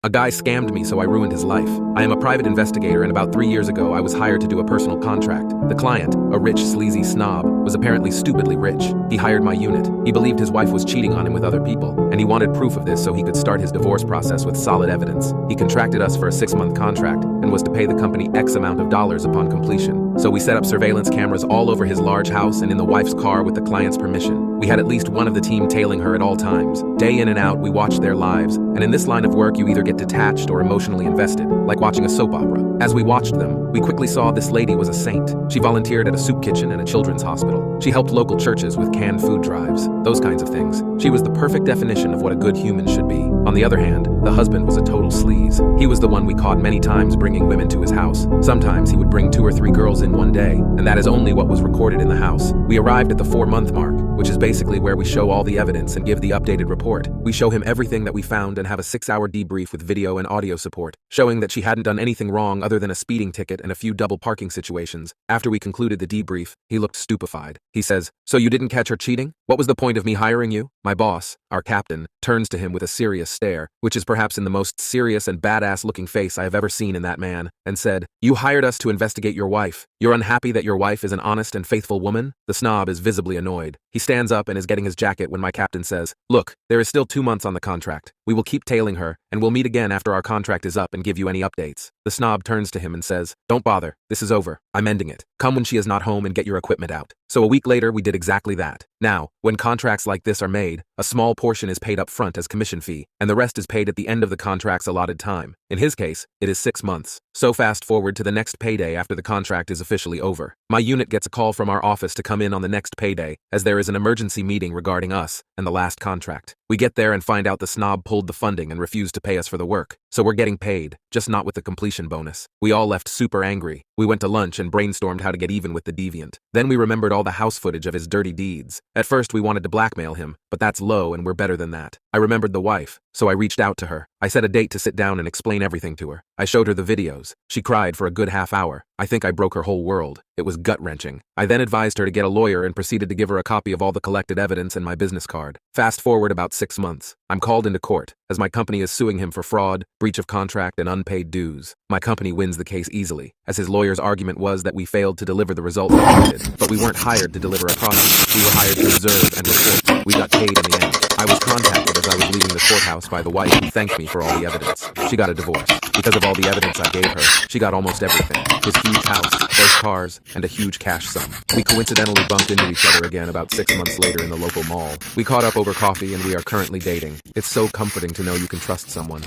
A guy scammed me, so I ruined his life. I am a private investigator, and about 3 years ago, I was hired to do a personal contract. The client, a rich, sleazy snob, was apparently stupidly rich. He hired my unit. He believed his wife was cheating on him with other people, and he wanted proof of this so he could start his divorce process with solid evidence. He contracted us for a 6-month contract and was to pay the company X amount of dollars upon completion. So we set up surveillance cameras all over his large house and in the wife's car with the client's permission. We had at least one of the team tailing her at all times. Day in and out, we watched their lives, and in this line of work, you either get detached or emotionally invested, like watching a soap opera. As we watched them, we quickly saw this lady was a saint. She volunteered at a soup kitchen and a children's hospital. She helped local churches with canned food drives, those kinds of things. She was the perfect definition of what a good human should be. On the other hand, the husband was a total sleaze. He was the one we caught many times bringing women to his house. Sometimes he would bring 2 or 3 girls in one day, and that is only what was recorded in the house. We arrived at the 4-month mark, which is basically where we show all the evidence and give the updated report. We show him everything that we found and have a 6-hour debrief with video and audio support, showing that she hadn't done anything wrong other than a speeding ticket and a few double parking situations. After we concluded the debrief, he looked stupefied. He says, "So you didn't catch her cheating? What was the point of me hiring you?" My boss, our captain, turns to him with a serious stare, which is perhaps in the most serious and badass-looking face I have ever seen in that man, and said, "You hired us to investigate your wife. You're unhappy that your wife is an honest and faithful woman?" The snob is visibly annoyed. He stands up and is getting his jacket when my captain says, "Look, there is still 2 months on the contract. We will keep tailing her, and we'll meet again after our contract is up and give you any updates." The snob turns to him and says, "Don't bother. This is over. I'm ending it. Come when she is not home and get your equipment out." So a week later, we did exactly that. Now, when contracts like this are made, a small portion is paid up front as commission fee, and the rest is paid at the end of the contract's allotted time. In his case, it is 6 months. So fast forward to the next payday after the contract is officially over. My unit gets a call from our office to come in on the next payday, as there is an emergency meeting regarding us and the last contract. We get there and find out the snob pulled the funding and refused to pay us for the work. So we're getting paid, just not with the completion bonus. We all left super angry. We went to lunch and brainstormed how to get even with the deviant. Then we remembered all the house footage of his dirty deeds. At first we wanted to blackmail him, but that's low and we're better than that. I remembered the wife, so I reached out to her. I set a date to sit down and explain everything to her. I showed her the videos. She cried for a good half hour. I think I broke her whole world. It was gut-wrenching. I then advised her to get a lawyer and proceeded to give her a copy of all the collected evidence and my business card. Fast forward about 6 months. I'm called into court, as my company is suing him for fraud, breach of contract, and unpaid dues. My company wins the case easily, as his lawyer's argument was that we failed to deliver the results we wanted. But we weren't hired to deliver a process. We were hired to observe and report. We got paid in the end. I was contacted as I was leaving the courthouse by the wife who thanked me for all the evidence. She got a divorce. Because of all the evidence I gave her, she got almost everything. His huge house, those cars, and a huge cash sum. We coincidentally bumped into each other again about 6 months later in the local mall. We caught up over coffee and we are currently dating. It's so comforting to know you can trust someone.